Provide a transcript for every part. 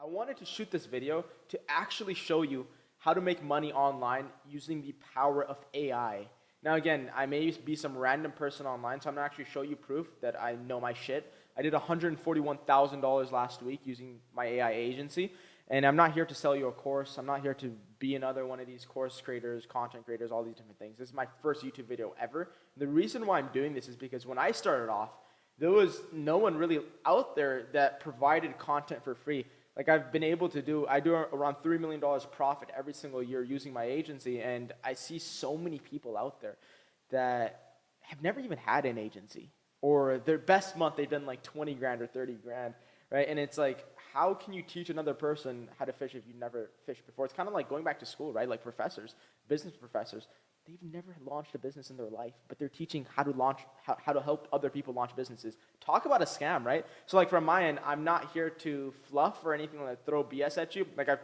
I wanted to shoot this video to actually show you how to make money online using the power of AI. Now again, I may be some random person online, so I'm gonna actually show you proof that I know my shit. I did $141,000 last week using my AI agency, and I'm not here to sell you a course. I'm not here to be another one of these course creators, content creators, all these different things. This is my first YouTube video ever. The reason why I'm doing this is because when I started off, there was no one really out there that provided content for free. Like I've been able to do, I do around $3 million profit every single year using my agency, and I see so many people out there that have never even had an agency, or their best month they've done like 20 grand or 30 grand, right? And it's like, how can you teach another person how to fish if you've never fished before? It's kind of like going back to school, right? Like professors, business professors, they've never launched a business in their life, but they're teaching how to launch, how to help other people launch businesses. Talk about a scam, right? So like from my end, I'm not here to fluff or anything like throw BS at you. Like I've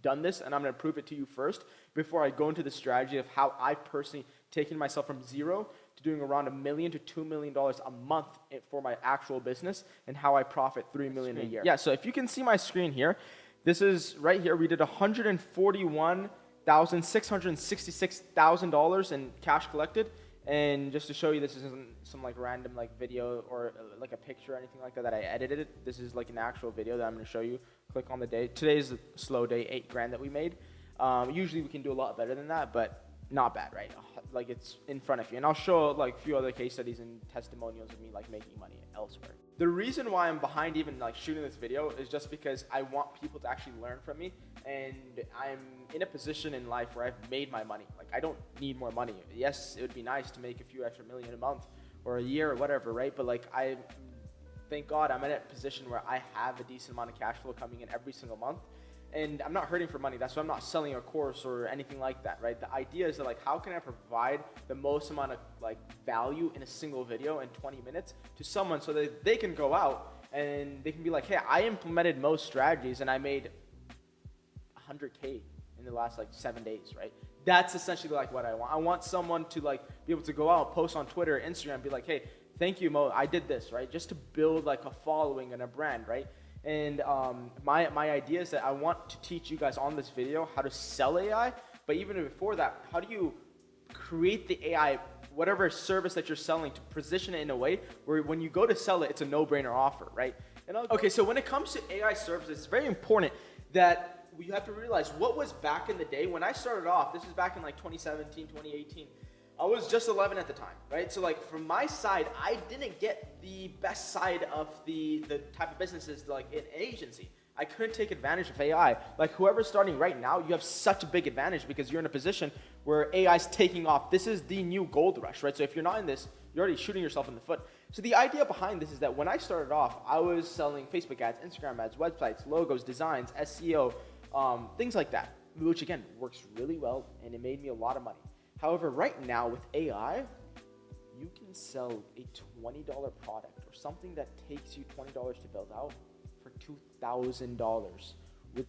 done this and I'm gonna prove it to you first before I go into the strategy of how I personally taken myself from zero to doing around $1 million to $2 million a month for my actual business, and how I profit $3 million a year. Yeah, so if you can see my screen here, this is right here. We did $141,666 in cash collected. And just to show you, this isn't some like random like video or like a picture or anything like that I edited it. This is like an actual video that I'm going to show you. Click on the day. Today's a slow day, 8 grand that we made. Usually we can do a lot better than that, but not bad, right? Like it's in front of you. And I'll show like a few other case studies and testimonials of me like making money elsewhere. The reason why I'm behind even like shooting this video is just because I want people to actually learn from me, and I'm in a position in life where I've made my money. Like I don't need more money. Yes, it would be nice to make a few extra million a month or a year or whatever, right? But like thank God I'm in a position where I have a decent amount of cash flow coming in every single month. And I'm not hurting for money. That's why I'm not selling a course or anything like that, right? The idea is that like, how can I provide the most amount of like value in a single video in 20 minutes to someone so that they can go out and they can be like, hey, I implemented most strategies and I made 100K in the last like 7 days, right? That's essentially like what I want. I want someone to like be able to go out, post on Twitter, Instagram, and be like, hey, thank you, Mo, I did this, right? Just to build like a following and a brand, right? And my idea is that I want to teach you guys on this video how to sell AI, but even before that, how do you create the AI, whatever service that you're selling, to position it in a way where when you go to sell it, it's a no-brainer offer, right? Okay, so when it comes to AI services, it's very important that you have to realize what was back in the day. When I started off, this is back in like 2017, 2018, I was just 11 at the time, right? So like from my side, I didn't get the best side of the type of businesses like an agency. I couldn't take advantage of AI. Like whoever's starting right now, you have such a big advantage because you're in a position where AI is taking off. This is the new gold rush, right? So if you're not in this, you're already shooting yourself in the foot. So the idea behind this is that when I started off, I was selling Facebook ads, Instagram ads, websites, logos, designs, SEO, things like that, which again, works really well and it made me a lot of money. However, right now with AI, you can sell a $20 product or something that takes you $20 to build out for $2,000 with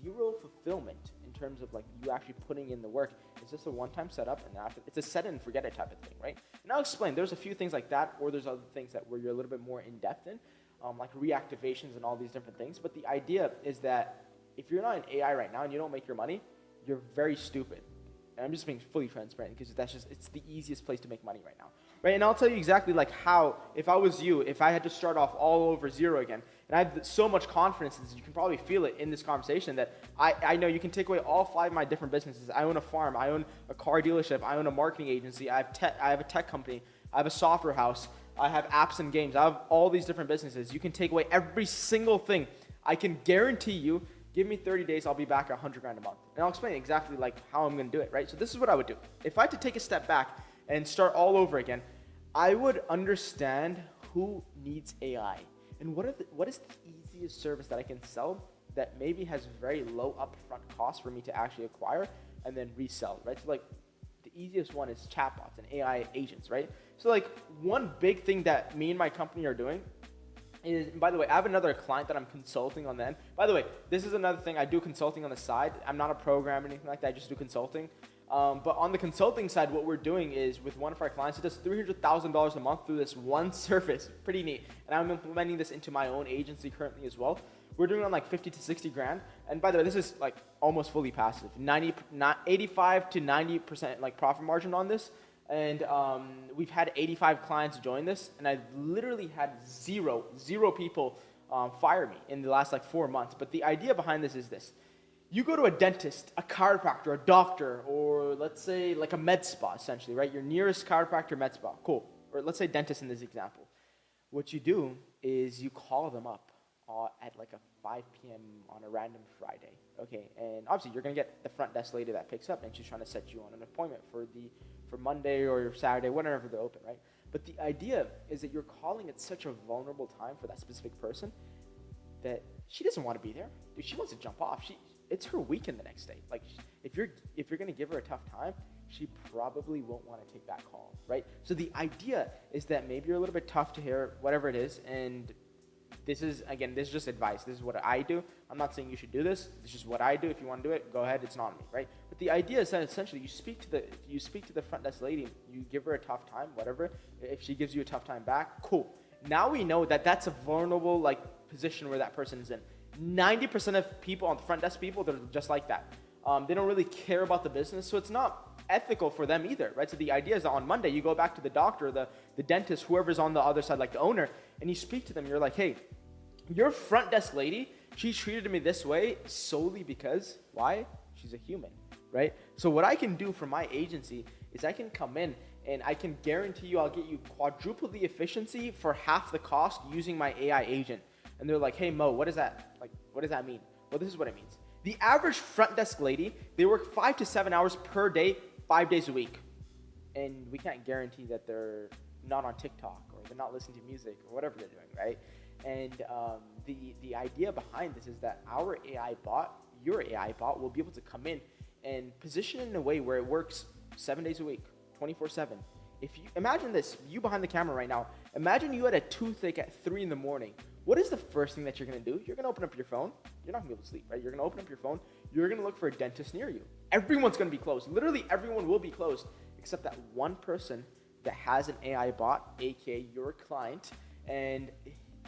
zero fulfillment in terms of like you actually putting in the work. It's just a one-time setup, and after it's a set it and forget it type of thing, right? And I'll explain. There's a few things like that, or there's other things that where you're a little bit more in depth in, like reactivations and all these different things. But the idea is that if you're not in AI right now and you don't make your money, you're very stupid. And I'm just being fully transparent because it's the easiest place to make money right now, right? And I'll tell you exactly like how, if I was you, if I had to start off all over zero again, and I have so much confidence, and you can probably feel it in this conversation, that I know you can take away all 5 of my different businesses. I own a farm, I own a car dealership, I own a marketing agency, I have a tech company, I have a software house, I have apps and games, I have all these different businesses. You can take away every single thing. I can guarantee you, give me 30 days, I'll be back at 100 grand a month. And I'll explain exactly like how I'm gonna do it, right? So this is what I would do. If I had to take a step back and start all over again, I would understand who needs AI and what is the easiest service that I can sell that maybe has very low upfront costs for me to actually acquire and then resell, right? So like the easiest one is chatbots and AI agents, right? So like one big thing that me and my company are doing is, by the way, I have another client that I'm consulting on then. By the way, this is another thing, I do consulting on the side. I'm not a programmer or anything like that, I just do consulting. But on the consulting side, what we're doing is with one of our clients, he does $300,000 a month through this one service. Pretty neat. And I'm implementing this into my own agency currently as well, we're doing on like 50 to 60 grand. And by the way, this is like almost fully passive, 85 to 90% like profit margin on this. And we've had 85 clients join this, and I've literally had zero people fire me in the last like 4 months. But the idea behind this is this. You go to a dentist, a chiropractor, a doctor, or let's say like a med spa essentially, right? Your nearest chiropractor, med spa, cool. Or let's say dentist in this example. What you do is you call them up at like a 5 p.m. on a random Friday, okay? And obviously you're gonna get the front desk lady that picks up, and she's trying to set you on an appointment for Monday or Saturday, whenever they're open, right? But the idea is that you're calling at such a vulnerable time for that specific person that she doesn't want to be there. Dude, she wants to jump off. It's her weekend the next day. Like, if you're gonna give her a tough time, she probably won't want to take that call, right? So the idea is that maybe you're a little bit tough to hear, whatever it is, and this is just advice. This is what I do. I'm not saying you should do this. This is just what I do. If you want to do it, go ahead. It's not me, right? But the idea is that essentially you speak to the front desk lady. You give her a tough time, whatever. If she gives you a tough time back, cool. Now we know that that's a vulnerable like position where that person is in. 90% of people on the front desk people, they're just like that. They don't really care about the business, so it's not ethical for them either, right? So the idea is that on Monday, you go back to the doctor, the dentist, whoever's on the other side, like the owner, and you speak to them. You're like, hey, your front desk lady, she treated me this way solely because, why? She's a human, right? So what I can do for my agency is I can come in and I can guarantee you I'll get you quadruple the efficiency for half the cost using my AI agent. And they're like, hey, Mo, what does that mean? Well, this is what it means. The average front desk lady, they work 5 to 7 hours per day, 5 days a week. And we can't guarantee that they're not on TikTok or they're not listening to music or whatever they're doing, right? And the idea behind this is that our AI bot, your AI bot, will be able to come in and position it in a way where it works 7 days a week, 24/7. If you imagine this, you behind the camera right now, imagine you had a toothache at 3 in the morning. What is the first thing that you're gonna do? You're gonna open up your phone. You're not gonna be able to sleep, right? You're gonna open up your phone. You're gonna look for a dentist near you. Everyone's gonna be closed. Literally everyone will be closed except that one person that has an AI bot, aka your client, and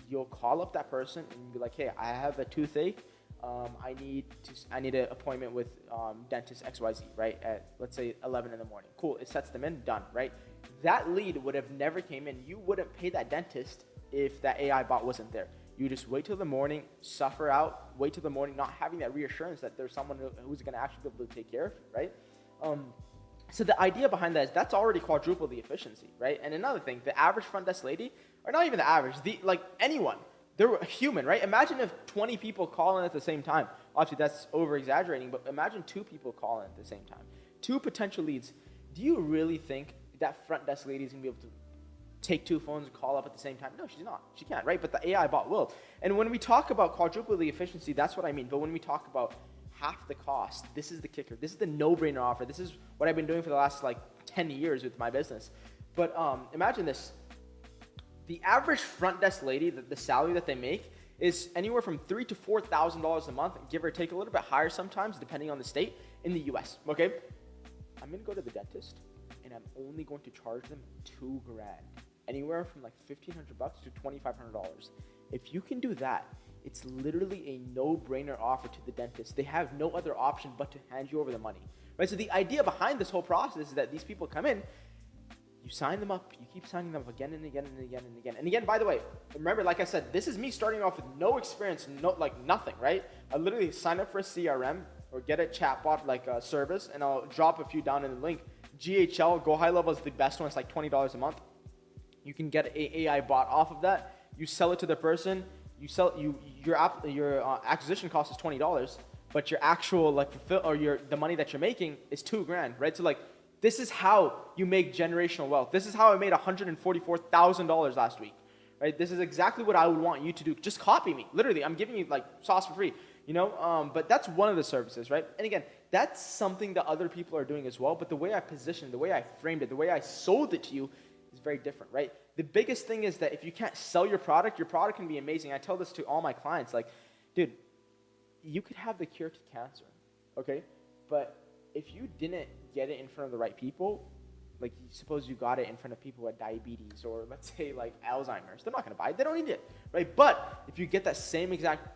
you'll call up that person and be like, hey, I have a toothache. I need an appointment with dentist XYZ, right? At let's say 11 in the morning. Cool, it sets them in, done, right? That lead would have never came in. You wouldn't pay that dentist if that AI bot wasn't there. You just wait till the morning, suffer out, wait till the morning, not having that reassurance that there's someone who's gonna actually be able to take care of you, right? So the idea behind that is that's already quadruple the efficiency, right? And another thing, the average front desk lady, or not even the average, anyone, they're human, right? Imagine if 20 people call in at the same time. Obviously, that's over-exaggerating, but imagine 2 people call in at the same time. 2 potential leads. Do you really think that front desk lady is going to be able to take 2 phones and call up at the same time? No, she's not. She can't, right? But the AI bot will. And when we talk about quadruple the efficiency, that's what I mean. But when we talk about half the cost, this is the kicker. This is the no-brainer offer. This is what I've been doing for the last 10 years with my business. But imagine this. The average front desk lady, the salary that they make is anywhere from $3,000 to $4,000 a month, give or take a little bit higher sometimes, depending on the state, in the US, okay? I'm gonna go to the dentist, and I'm only going to charge them $2,000. Anywhere from $1,500 to $2,500. If you can do that, it's literally a no-brainer offer to the dentist. They have no other option but to hand you over the money, right? So the idea behind this whole process is that these people come in, you sign them up, you keep signing them up again and again and again and again. And again, by the way, remember, like I said, this is me starting off with no experience, nothing, right? I literally sign up for a CRM or get a chatbot service, and I'll drop a few down in the link. GHL, Go High Level, is the best one. It's $20 a month. You can get an AI bot off of that. You sell it to the person. Your acquisition cost is $20, but your actual the money that you're making is $2,000, right? So this is how you make generational wealth. This is how I made $144,000 last week, right? This is exactly what I would want you to do. Just copy me. Literally, I'm giving you sauce for free, but that's one of the services, right? And again, that's something that other people are doing as well. But the way I positioned, the way I framed it, the way I sold it to you is very different, right? The biggest thing is that if you can't sell your product can be amazing. I tell this to all my clients, dude, you could have the cure to cancer, okay? But if you didn't get it in front of the right people, suppose you got it in front of people with diabetes or let's say Alzheimer's, they're not gonna buy it, they don't need it, right? But if you get that same exact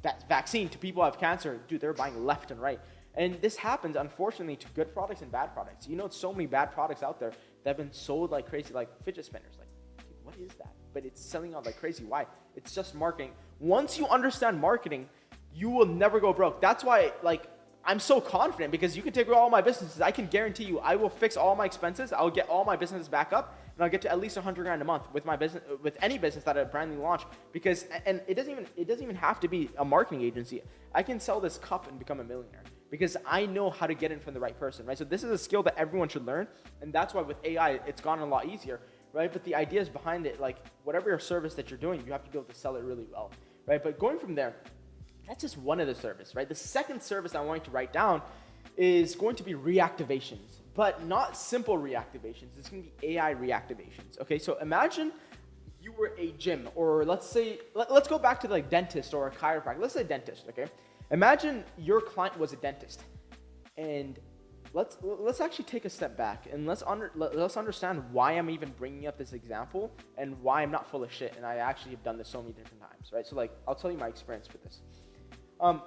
that vaccine to people who have cancer, dude, they're buying left and right. And this happens, unfortunately, to good products and bad products. You know, so many bad products out there that have been sold like crazy, like fidget spinners. Like, dude, what is that? But it's selling out like crazy. Why? It's just marketing. Once you understand marketing, you will never go broke. That's why, like, I'm so confident, because you can take all my businesses. I can guarantee you, I will fix all my expenses. I'll get all my businesses back up, and I'll get to at least 100 grand a month with my business, with any business that I brand new launch. Because, and it doesn't even have to be a marketing agency. I can sell this cup and become a millionaire because I know how to get in from the right person, right? So this is a skill that everyone should learn, and that's why with AI, it's gone a lot easier, right? But the ideas behind it, like whatever your service that you're doing, you have to be able to sell it really well, right? But going from there, that's just one of the service, right? The second service I want you to write down is going to be reactivations, but not simple reactivations. It's going to be AI reactivations. Okay, so imagine you were a gym, or let's go back to like dentist or a chiropractor. Let's say dentist. Okay, imagine your client was a dentist, and let's actually take a step back and let's understand why I'm even bringing up this example and why I'm not full of shit. And I actually have done this so many different times, right? So like, I'll tell you my experience with this.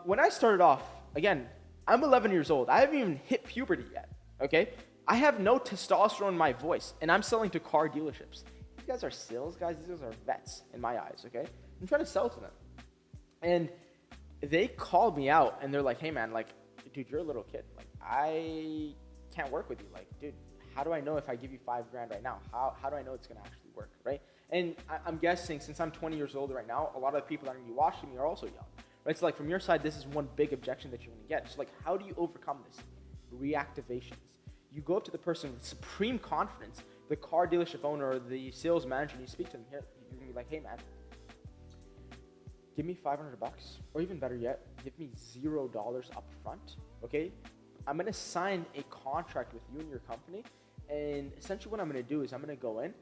When I started off, again, I'm 11 years old. I haven't even hit puberty yet, okay? I have no testosterone in my voice, and I'm selling to car dealerships. These guys are sales guys. These guys are vets in my eyes, okay? I'm trying to sell to them. And they called me out, and they're like, hey, man, like, dude, you're a little kid. Like, I can't work with you. Like, dude, how do I know if I give you $5 grand right now? How do I know it's going to actually work, right? And I'm guessing, since I'm 20 years old right now, a lot of the people that are going to be watching me are also young. Right, so like from your side, this is one big objection that you're going to get. So like, how do you overcome this? Reactivations. You go up to the person with supreme confidence, the car dealership owner or the sales manager, and you speak to them. Here, you're going to be like, hey man, give me $500, or even better yet, give me $0 up front, okay? I'm going to sign a contract with you and your company, and essentially what I'm going to do is I'm going to go in,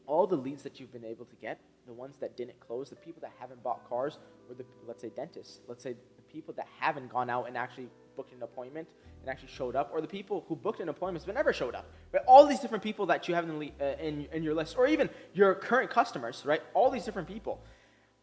all the leads that you've been able to get, the ones that didn't close, the people that haven't bought cars, or the, let's say dentists, let's say the people that haven't gone out and actually booked an appointment and actually showed up, or the people who booked an appointment but never showed up, right? All these different people that you have in your list, or even your current customers, right? All these different people.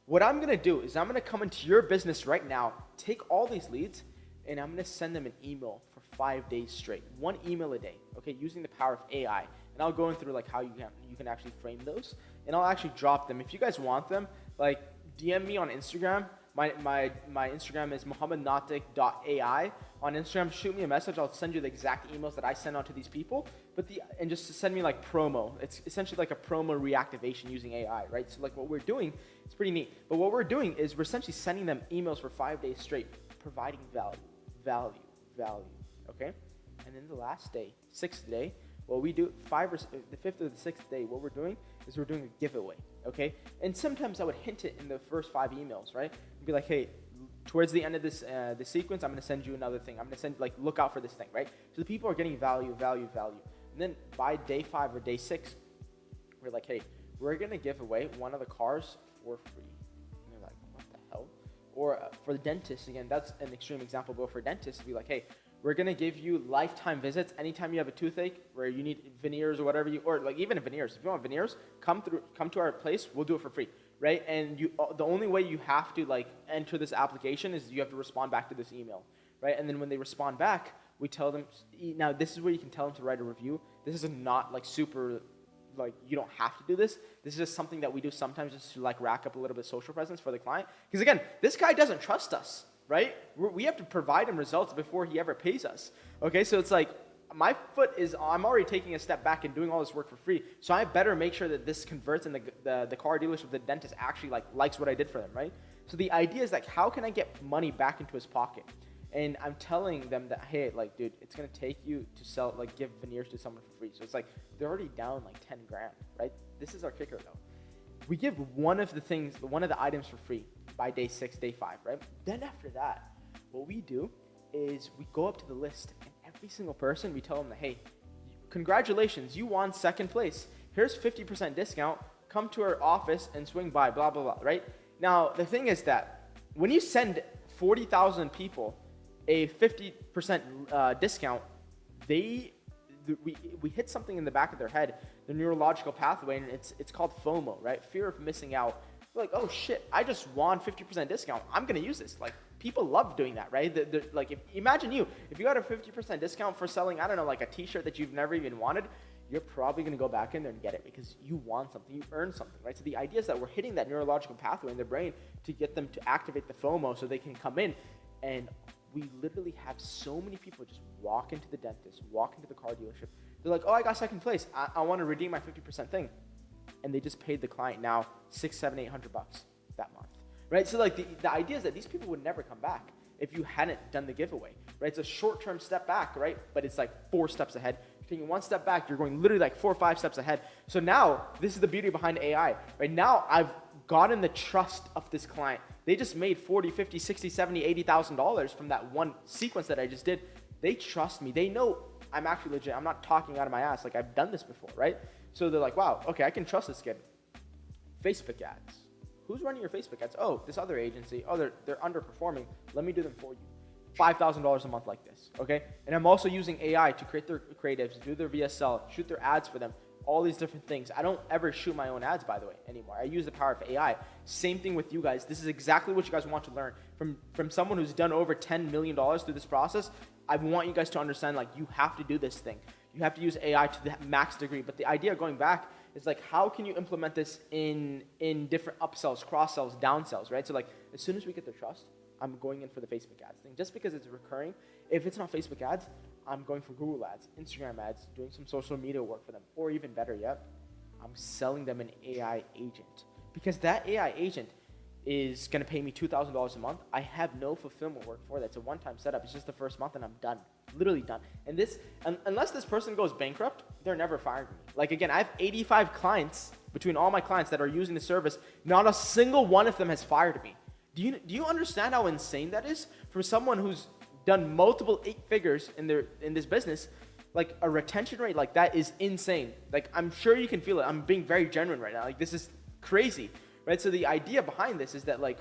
What I'm going to do is I'm going to come into your business right now, take all these leads, and I'm going to send them an email for 5 days straight. One email a day, okay, using the power of AI. And I'll go in through like how you can actually frame those, and I'll actually drop them. If you guys want them, like DM me on Instagram. My Instagram is mohammednatik.ai. On Instagram, shoot me a message. I'll send you the exact emails that I send out to these people. And just to send me like promo. It's essentially like a promo reactivation using AI, right? So like what we're doing, it's pretty neat. But what we're doing is we're essentially sending them emails for 5 days straight, providing value, okay? And then the last day, 6th day, what we do, the 5th or the 6th day, what we're doing is we're doing a giveaway, okay? And sometimes I would hint it in the first 5 emails, right? Be like, hey, towards the end of this the sequence, I'm going to send you another thing. I'm going to send, like, look out for this thing, right? So the people are getting value. And then by day 5 or day 6, we're like, hey, we're going to give away one of the cars for free. And they're like, what the hell? Or for the dentist, again, that's an extreme example, but for dentists, be like, hey, we're going to give you lifetime visits anytime you have a toothache where you need veneers or whatever or like even veneers. If you want veneers, come to our place. We'll do it for free, right? And the only way you have to like enter this application is you have to respond back to this email, right? And then when they respond back, we tell them, now this is where you can tell them to write a review. This is not like super, like you don't have to do this. This is just something that we do sometimes just to like rack up a little bit of social presence for the client. Because again, this guy doesn't trust us. Right? We have to provide him results before he ever pays us. Okay, so it's like my foot is, I'm already taking a step back and doing all this work for free. So I better make sure that this converts and the car dealership, the dentist actually likes what I did for them, right? So the idea is like, how can I get money back into his pocket? And I'm telling them that, hey, like, dude, it's going to take you to sell, like, give veneers to someone for free. So it's like, they're already down like 10 grand, right? This is our kicker though. We give one of the items for free by day 6, day 5, right? Then after that, what we do is we go up to the list, and every single person, we tell them that, hey, congratulations, you won 2nd place. Here's 50% discount. Come to our office and swing by, blah, blah, blah, right? Now, the thing is that when you send 40,000 people a 50% discount, we hit something in the back of their head, the neurological pathway, and it's called FOMO, right? Fear of missing out. They're like, oh shit, I just won 50% discount. I'm gonna use this. Like, people love doing that, right? Like, imagine if you got a 50% discount for selling, I don't know, like a t-shirt that you've never even wanted, you're probably gonna go back in there and get it because you want something, you earned something, right? So the idea is that we're hitting that neurological pathway in their brain to get them to activate the FOMO so they can come in. And we literally have so many people just walk into the dentist, walk into the car dealership. They're like, oh, I got second place. I want to redeem my 50% thing. And they just paid the client now $600, $700, $800 that month, right? So like the idea is that these people would never come back if you hadn't done the giveaway, right? It's a short-term step back, right? But it's like 4 steps ahead. You're taking 1 step back, you're going literally like 4 or 5 steps ahead. So now, this is the beauty behind AI, right? Now I've gotten the trust of this client. They just made $40, $50, $60, $70, $80,000 from that one sequence that I just did. They trust me. They know I'm actually legit. I'm not talking out of my ass. Like, I've done this before, right? So they're like, wow, okay, I can trust this kid. Facebook ads. Who's running your Facebook ads? Oh, this other agency. Oh, they're underperforming. Let me do them for you. $5,000 a month like this, okay? And I'm also using AI to create their creatives, do their VSL, shoot their ads for them, all these different things. I don't ever shoot my own ads, by the way, anymore. I use the power of AI. Same thing with you guys. This is exactly what you guys want to learn. From someone who's done over $10 million through this process, I want you guys to understand, like, you have to do this thing. You have to use AI to the max degree. But the idea going back is, like, how can you implement this in different upsells, cross-sells, downsells, right? So, like, as soon as we get their trust, I'm going in for the Facebook ads thing. Just because it's recurring, if it's not Facebook ads, I'm going for Google ads, Instagram ads, doing some social media work for them. Or even better yet, I'm selling them an AI agent. Because that AI agent is going to pay me $2,000 a month. I have no fulfillment work for that. It's a one-time setup. It's just the first month and I'm done. Literally done. And this, unless this person goes bankrupt, they're never firing me. Like, again, I have 85 clients between all my clients that are using the service. Not a single one of them has fired me. Do you understand how insane that is? For someone who's done multiple 8 figures in this business, like, a retention rate like that is insane. Like, I'm sure you can feel it. I'm being very genuine right now. Like, this is crazy, right? So the idea behind this is that, like,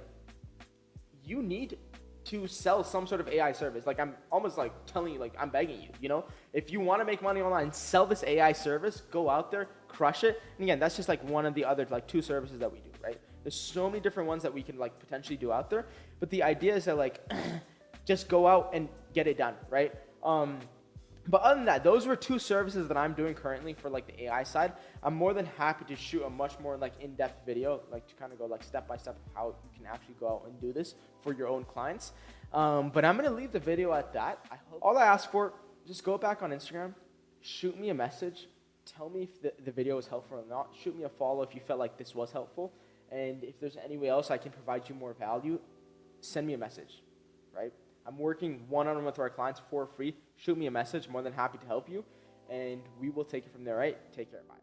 you need to sell some sort of AI service. Like, I'm almost like telling you, like, I'm begging you, you know? If you want to make money online, sell this AI service, go out there, crush it. And again, that's just like one of the other, like, 2 services that we do, right? There's so many different ones that we can, like, potentially do out there. But the idea is that, like, just go out and get it done, right? But other than that, those were 2 services that I'm doing currently for, like, the AI side. I'm more than happy to shoot a much more, like, in-depth video, like, to kind of go, like, step by step how you can actually go out and do this for your own clients. But I'm going to leave the video at that. All I ask for, just go back on Instagram, shoot me a message, tell me if the video was helpful or not. Shoot me a follow if you felt like this was helpful. And if there's any way else I can provide you more value, send me a message, right? I'm working one-on-one with our clients for free. Shoot me a message. More than happy to help you. And we will take it from there, right? Take care. Bye.